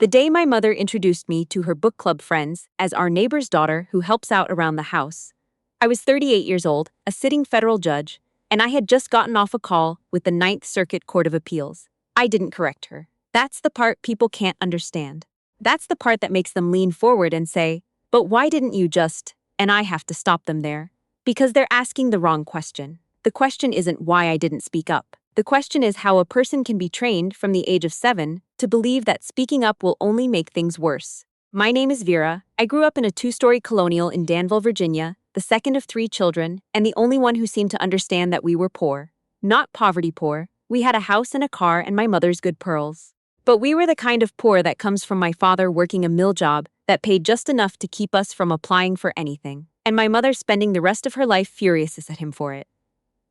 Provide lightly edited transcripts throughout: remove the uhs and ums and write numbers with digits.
The day my mother introduced me to her book club friends as our neighbor's daughter who helps out around the house. I was 38 years old, a sitting federal judge, and I had just gotten off a call with the Ninth Circuit Court of Appeals. I didn't correct her. That's the part people can't understand. That's the part that makes them lean forward and say, "But why didn't you just?" And I have to stop them there. Because they're asking the wrong question. The question isn't why I didn't speak up. The question is how a person can be trained from the age of 7 to believe that speaking up will only make things worse. My name is Vera. I grew up in a 2-story colonial in Danville, Virginia, the second of 3 children, and the only one who seemed to understand that we were poor. Not poverty poor. We had a house and a car and my mother's good pearls. But we were the kind of poor that comes from my father working a mill job that paid just enough to keep us from applying for anything, and my mother spending the rest of her life furious at him for it.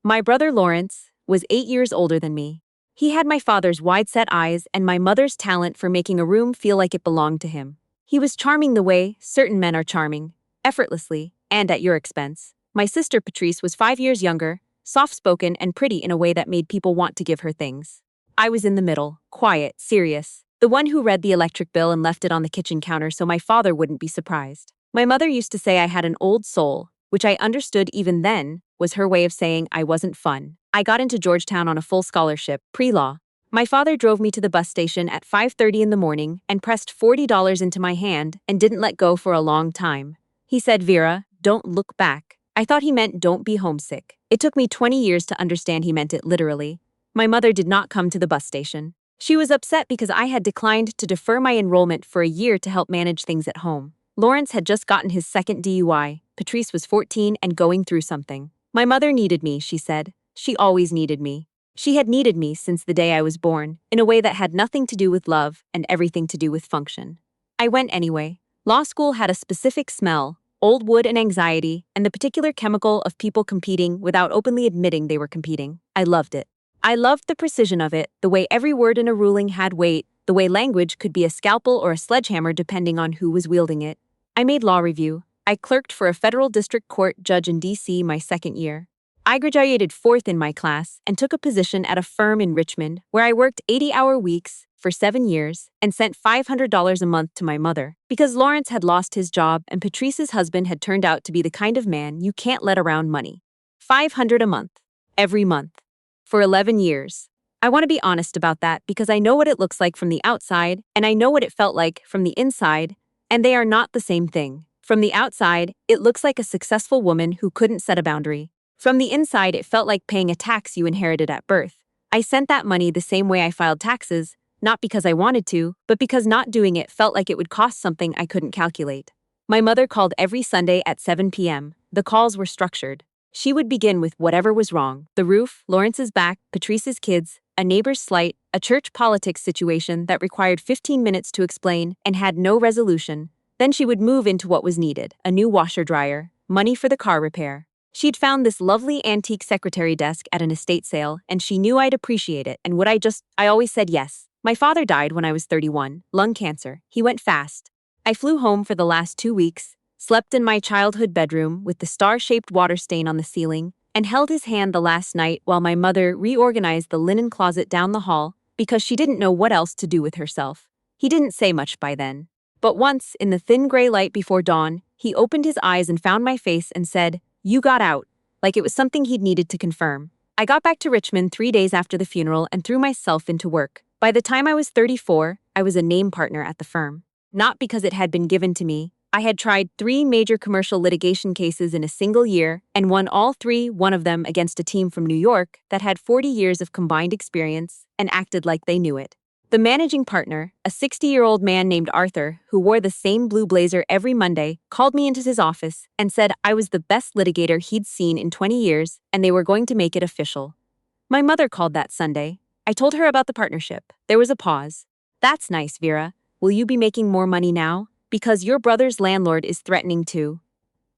My brother Lawrence was 8 years older than me. He had my father's wide-set eyes and my mother's talent for making a room feel like it belonged to him. He was charming the way certain men are charming, effortlessly, and at your expense. My sister Patrice was 5 years younger, soft-spoken and pretty in a way that made people want to give her things. I was in the middle, quiet, serious, the one who read the electric bill and left it on the kitchen counter so my father wouldn't be surprised. My mother used to say I had an old soul, which I understood even then was her way of saying I wasn't fun. I got into Georgetown on a full scholarship, pre-law. My father drove me to the bus station at 5:30 in the morning and pressed $40 into my hand and didn't let go for a long time. He said, "Vera, don't look back." I thought he meant don't be homesick. It took me 20 years to understand he meant it literally. My mother did not come to the bus station. She was upset because I had declined to defer my enrollment for a year to help manage things at home. Lawrence had just gotten his second DUI. Patrice was 14 and going through something. My mother needed me, she said. She always needed me. She had needed me since the day I was born, in a way that had nothing to do with love and everything to do with function. I went anyway. Law school had a specific smell, old wood and anxiety, and the particular chemical of people competing without openly admitting they were competing. I loved it. I loved the precision of it, the way every word in a ruling had weight, the way language could be a scalpel or a sledgehammer depending on who was wielding it. I made law review. I clerked for a federal district court judge in D.C. my second year. I graduated 4th in my class and took a position at a firm in Richmond where I worked 80-hour weeks for 7 years and sent $500 a month to my mother because Lawrence had lost his job and Patrice's husband had turned out to be the kind of man you can't let around money. $500 a month. Every month. For 11 years. I want to be honest about that because I know what it looks like from the outside and I know what it felt like from the inside, and they are not the same thing. From the outside, it looks like a successful woman who couldn't set a boundary. From the inside, it felt like paying a tax you inherited at birth. I sent that money the same way I filed taxes, not because I wanted to, but because not doing it felt like it would cost something I couldn't calculate. My mother called every Sunday at 7 p.m. The calls were structured. She would begin with whatever was wrong: the roof, Lawrence's back, Patrice's kids, a neighbor's slight, a church politics situation that required 15 minutes to explain and had no resolution. Then she would move into what was needed: a new washer-dryer, money for the car repair. She'd found this lovely antique secretary desk at an estate sale, and she knew I'd appreciate it, and I always said yes. My father died when I was 31, lung cancer. He went fast. I flew home for the last 2 weeks, slept in my childhood bedroom with the star-shaped water stain on the ceiling, and held his hand the last night while my mother reorganized the linen closet down the hall because she didn't know what else to do with herself. He didn't say much by then. But once, in the thin gray light before dawn, he opened his eyes and found my face and said, "You got out," like it was something he'd needed to confirm. I got back to Richmond 3 days after the funeral and threw myself into work. By the time I was 34, I was a name partner at the firm. Not because it had been given to me. I had tried 3 major commercial litigation cases in a single year and won all 3, one of them against a team from New York that had 40 years of combined experience and acted like they knew it. The managing partner, a 60-year-old man named Arthur, who wore the same blue blazer every Monday, called me into his office and said I was the best litigator he'd seen in 20 years and they were going to make it official. My mother called that Sunday. I told her about the partnership. There was a pause. "That's nice, Vera. Will you be making more money now? Because your brother's landlord is threatening to."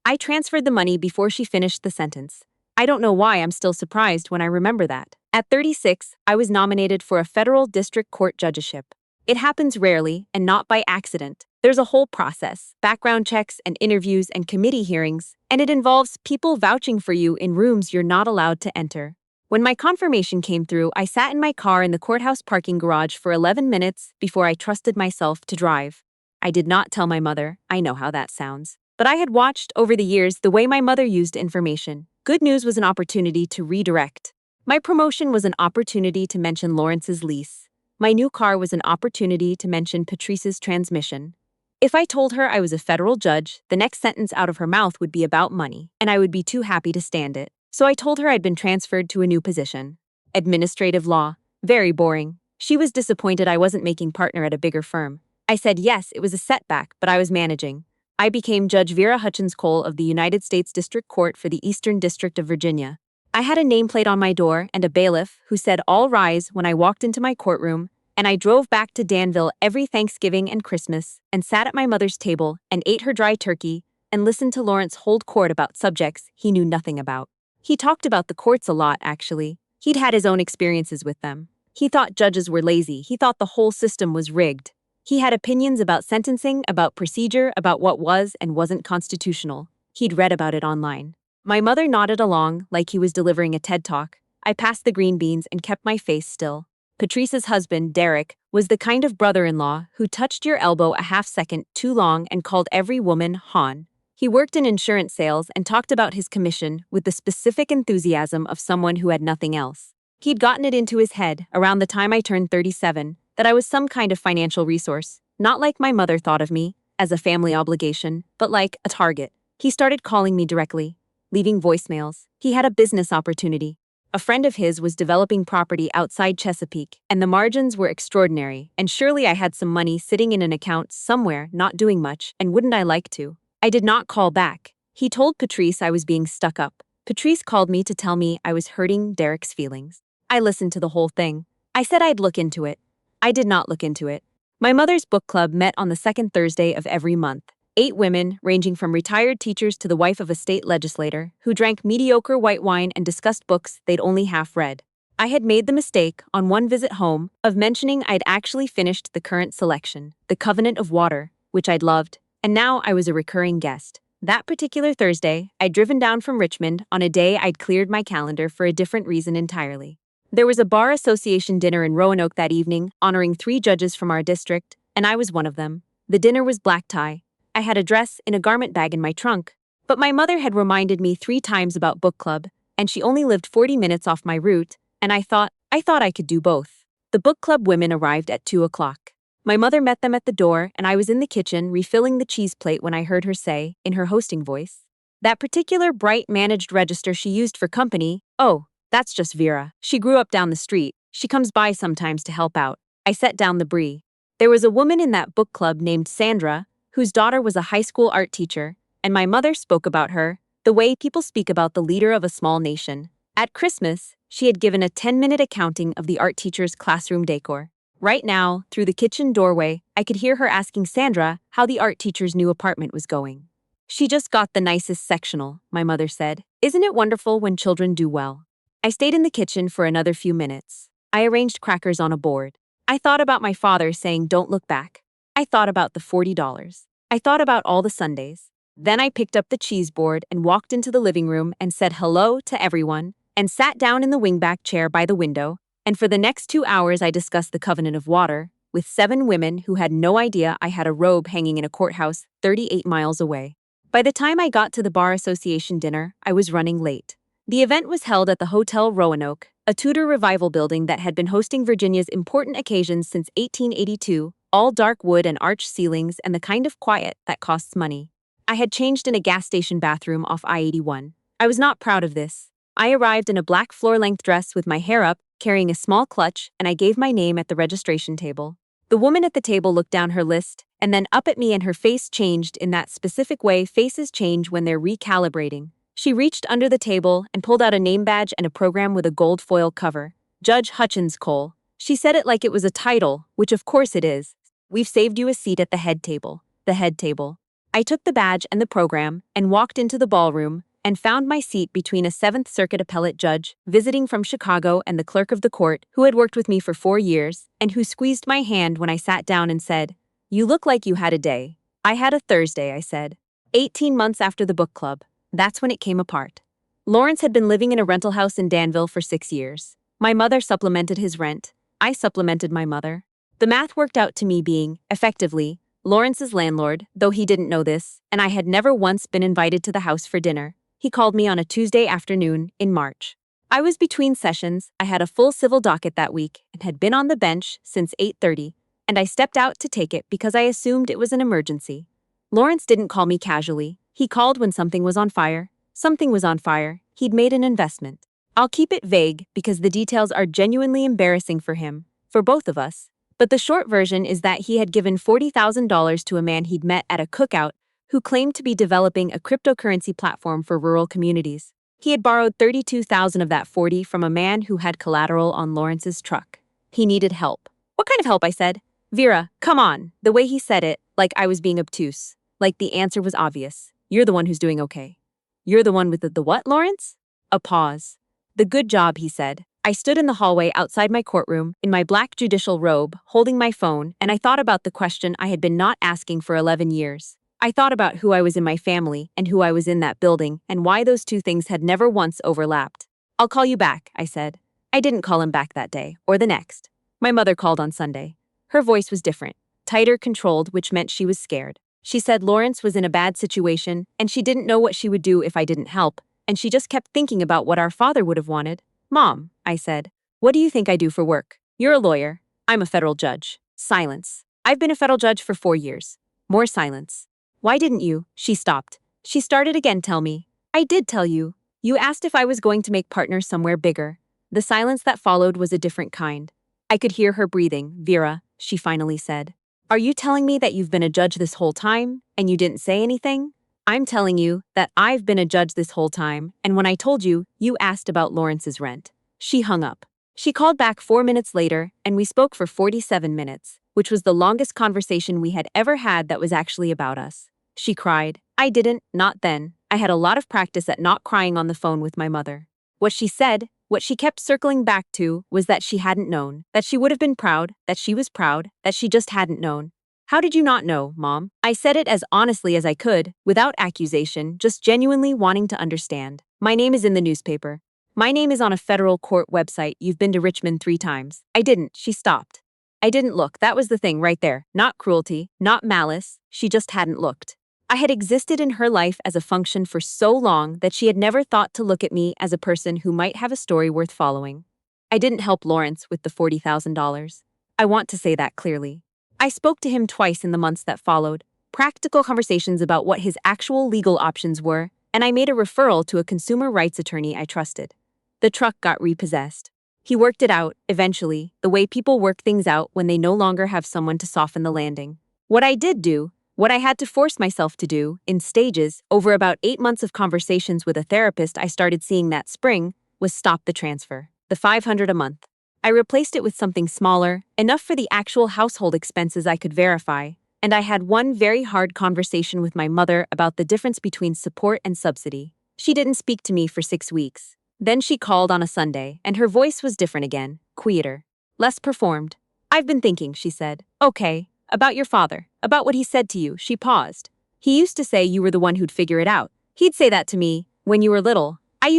I transferred the money before she finished the sentence. I don't know why I'm still surprised when I remember that. At 36, I was nominated for a federal district court judgeship. It happens rarely and not by accident. There's a whole process, background checks and interviews and committee hearings, and it involves people vouching for you in rooms you're not allowed to enter. When my confirmation came through, I sat in my car in the courthouse parking garage for 11 minutes before I trusted myself to drive. I did not tell my mother, I know how that sounds. But I had watched, over the years, the way my mother used information. Good news was an opportunity to redirect. My promotion was an opportunity to mention Lawrence's lease. My new car was an opportunity to mention Patrice's transmission. If I told her I was a federal judge, the next sentence out of her mouth would be about money, and I would be too happy to stand it. So I told her I'd been transferred to a new position. Administrative law. Very boring. She was disappointed I wasn't making partner at a bigger firm. I said yes, it was a setback, but I was managing. I became Judge Vera Hutchins Cole of the United States District Court for the Eastern District of Virginia. I had a nameplate on my door and a bailiff who said all rise when I walked into my courtroom, and I drove back to Danville every Thanksgiving and Christmas and sat at my mother's table and ate her dry turkey and listened to Lawrence hold court about subjects he knew nothing about. He talked about the courts a lot, actually. He'd had his own experiences with them. He thought judges were lazy. He thought the whole system was rigged. He had opinions about sentencing, about procedure, about what was and wasn't constitutional. He'd read about it online. My mother nodded along like he was delivering a TED Talk. I passed the green beans and kept my face still. Patrice's husband, Derek, was the kind of brother-in-law who touched your elbow a half second too long and called every woman hon. He worked in insurance sales and talked about his commission with the specific enthusiasm of someone who had nothing else. He'd gotten it into his head, around the time I turned 37, that I was some kind of financial resource, not like my mother thought of me, as a family obligation, but like a target. He started calling me directly, leaving voicemails. He had a business opportunity. A friend of his was developing property outside Chesapeake, and the margins were extraordinary, and surely I had some money sitting in an account somewhere, not doing much, and wouldn't I like to? I did not call back. He told Patrice I was being stuck up. Patrice called me to tell me I was hurting Derek's feelings. I listened to the whole thing. I said I'd look into it. I did not look into it. My mother's book club met on the second Thursday of every month. 8 women, ranging from retired teachers to the wife of a state legislator, who drank mediocre white wine and discussed books they'd only half read. I had made the mistake, on one visit home, of mentioning I'd actually finished the current selection, The Covenant of Water, which I'd loved, and now I was a recurring guest. That particular Thursday, I'd driven down from Richmond on a day I'd cleared my calendar for a different reason entirely. There was a bar association dinner in Roanoke that evening, honoring 3 judges from our district, and I was one of them. The dinner was black tie. I had a dress in a garment bag in my trunk. But my mother had reminded me 3 times about book club, and she only lived 40 minutes off my route, and I thought I could do both. The book club women arrived at 2 o'clock. My mother met them at the door, and I was in the kitchen refilling the cheese plate when I heard her say, in her hosting voice, that particular bright managed register she used for company, "Oh, that's just Vera. She grew up down the street. She comes by sometimes to help out." I set down the brie. There was a woman in that book club named Sandra, whose daughter was a high school art teacher, and my mother spoke about her, the way people speak about the leader of a small nation. At Christmas, she had given a 10-minute accounting of the art teacher's classroom decor. Right now, through the kitchen doorway, I could hear her asking Sandra how the art teacher's new apartment was going. "She just got the nicest sectional," my mother said. "Isn't it wonderful when children do well?" I stayed in the kitchen for another few minutes. I arranged crackers on a board. I thought about my father saying, "Don't look back." I thought about the $40. I thought about all the Sundays. Then I picked up the cheese board and walked into the living room and said hello to everyone, and sat down in the wingback chair by the window, and for the next 2 hours I discussed the Covenant of Water with 7 women who had no idea I had a robe hanging in a courthouse 38 miles away. By the time I got to the Bar Association dinner, I was running late. The event was held at the Hotel Roanoke, a Tudor revival building that had been hosting Virginia's important occasions since 1882, all dark wood and arched ceilings and the kind of quiet that costs money. I had changed in a gas station bathroom off I-81. I was not proud of this. I arrived in a black floor-length dress with my hair up, carrying a small clutch, and I gave my name at the registration table. The woman at the table looked down her list, and then up at me, and her face changed in that specific way faces change when they're recalibrating. She reached under the table and pulled out a name badge and a program with a gold foil cover. "Judge Hutchins Cole." She said it like it was a title, which of course it is. "We've saved you a seat at the head table." The head table. I took the badge and the program and walked into the ballroom and found my seat between a 7th Circuit appellate judge visiting from Chicago and the clerk of the court who had worked with me for 4 years and who squeezed my hand when I sat down and said, "You look like you had a day." "I had a Thursday," I said. 18 months after the book club. That's when it came apart. Lawrence had been living in a rental house in Danville for 6 years. My mother supplemented his rent. I supplemented my mother. The math worked out to me being, effectively, Lawrence's landlord, though he didn't know this, and I had never once been invited to the house for dinner. He called me on a Tuesday afternoon in March. I was between sessions, I had a full civil docket that week, and had been on the bench since 8:30, and I stepped out to take it because I assumed it was an emergency. Lawrence didn't call me casually. He called when something was on fire. Something was on fire. He'd made an investment. I'll keep it vague because the details are genuinely embarrassing for him, for both of us. But the short version is that he had given $40,000 to a man he'd met at a cookout who claimed to be developing a cryptocurrency platform for rural communities. He had borrowed $32,000 of that 40 from a man who had collateral on Lawrence's truck. He needed help. What kind of help? I said. Vera, come on. The way he said it, like I was being obtuse. Like the answer was obvious. You're the one who's doing okay. You're the one with the what, Lawrence? A pause. The good job, he said. I stood in the hallway outside my courtroom, in my black judicial robe, holding my phone, and I thought about the question I had been not asking for 11 years. I thought about who I was in my family and who I was in that building and why those two things had never once overlapped. I'll call you back, I said. I didn't call him back that day, or the next. My mother called on Sunday. Her voice was different, tighter, controlled, which meant she was scared. She said Lawrence was in a bad situation, and she didn't know what she would do if I didn't help, and she just kept thinking about what our father would have wanted. Mom, I said, what do you think I do for work? You're a lawyer. I'm a federal judge. Silence. I've been a federal judge for 4 years. More silence. Why didn't you? She stopped. She started again. Tell me. I did tell you. You asked if I was going to make partners somewhere bigger. The silence that followed was a different kind. I could hear her breathing. Vera, she finally said. Are you telling me that you've been a judge this whole time, and you didn't say anything? I'm telling you that I've been a judge this whole time, and when I told you, you asked about Lawrence's rent. She hung up. She called back 4 minutes later, and we spoke for 47 minutes, which was the longest conversation we had ever had that was actually about us. She cried. I didn't, not then. I had a lot of practice at not crying on the phone with my mother. What she said, what she kept circling back to, was that she hadn't known, that she would have been proud, that she was proud, that she just hadn't known. How did you not know, Mom? I said it as honestly as I could, without accusation, just genuinely wanting to understand. My name is in the newspaper. My name is on a federal court website. You've been to Richmond 3 times. I didn't. She stopped. I didn't look. That was the thing right there. Not cruelty, not malice. She just hadn't looked. I had existed in her life as a function for so long that she had never thought to look at me as a person who might have a story worth following. I didn't help Lawrence with the $40,000. I want to say that clearly. I spoke to him twice in the months that followed, practical conversations about what his actual legal options were, and I made a referral to a consumer rights attorney I trusted. The truck got repossessed. He worked it out, eventually, the way people work things out when they no longer have someone to soften the landing. What I did do, what I had to force myself to do, in stages, over about 8 months of conversations with a therapist I started seeing that spring, was stop the transfer. The $500 a month. I replaced it with something smaller, enough for the actual household expenses I could verify, and I had one very hard conversation with my mother about the difference between support and subsidy. She didn't speak to me for 6 weeks. Then she called on a Sunday, and her voice was different again, quieter, less performed. I've been thinking, she said. Okay, about your father, about what he said to you. She paused. He used to say you were the one who'd figure it out. He'd say that to me, when you were little. I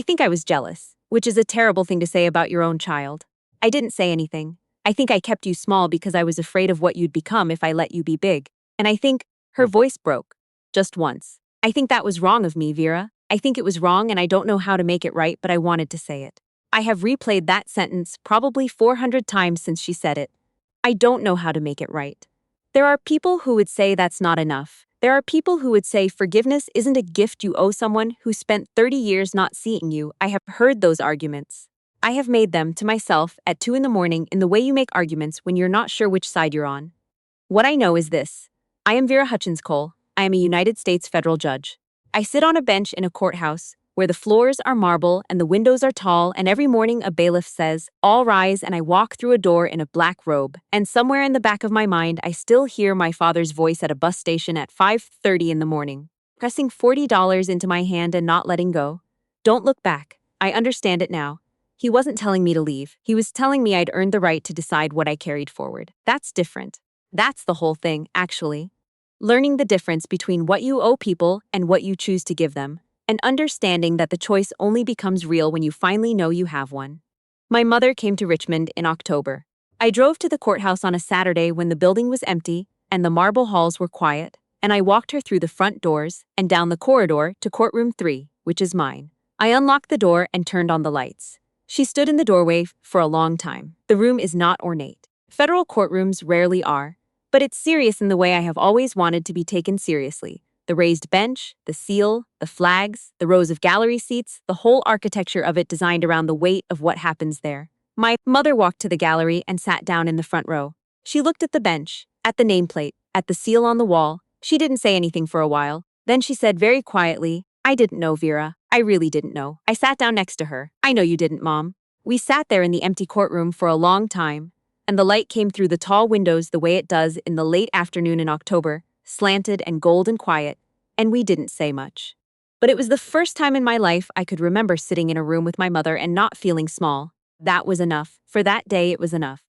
think I was jealous. Which is a terrible thing to say about your own child. I didn't say anything. I think I kept you small because I was afraid of what you'd become if I let you be big. And I think, her voice broke. Just once. I think that was wrong of me, Vera. I think it was wrong and I don't know how to make it right, but I wanted to say it. I have replayed that sentence probably 400 times since she said it. I don't know how to make it right. There are people who would say that's not enough. There are people who would say forgiveness isn't a gift you owe someone who spent 30 years not seeing you. I have heard those arguments. I have made them to myself at 2 in the morning in the way you make arguments when you're not sure which side you're on. What I know is this. I am Vera Hutchins Cole. I am a United States federal judge. I sit on a bench in a courthouse where the floors are marble and the windows are tall, and every morning a bailiff says, all rise, and I walk through a door in a black robe, and somewhere in the back of my mind I still hear my father's voice at a bus station at 5:30 in the morning, pressing $40 into my hand and not letting go. Don't look back. I understand it now. He wasn't telling me to leave. He was telling me I'd earned the right to decide what I carried forward. That's different. That's the whole thing, actually. Learning the difference between what you owe people and what you choose to give them. and understanding that the choice only becomes real when you finally know you have one. My mother came to Richmond in October. I drove to the courthouse on a Saturday when the building was empty and the marble halls were quiet, and I walked her through the front doors and down the corridor to courtroom 3, which is mine. I unlocked the door and turned on the lights. She stood in the doorway for a long time. The room is not ornate. Federal courtrooms rarely are, but it's serious in the way I have always wanted to be taken seriously. The raised bench, the seal, the flags, the rows of gallery seats, the whole architecture of it designed around the weight of what happens there. My mother walked to the gallery and sat down in the front row. She looked at the bench, at the nameplate, at the seal on the wall. She didn't say anything for a while. Then she said very quietly, "I didn't know, Vera. I really didn't know." I sat down next to her. "I know you didn't, Mom." We sat there in the empty courtroom for a long time, and the light came through the tall windows the way it does in the late afternoon in October, slanted and gold and quiet, and we didn't say much. But it was the first time in my life I could remember sitting in a room with my mother and not feeling small. That was enough. For that day, it was enough.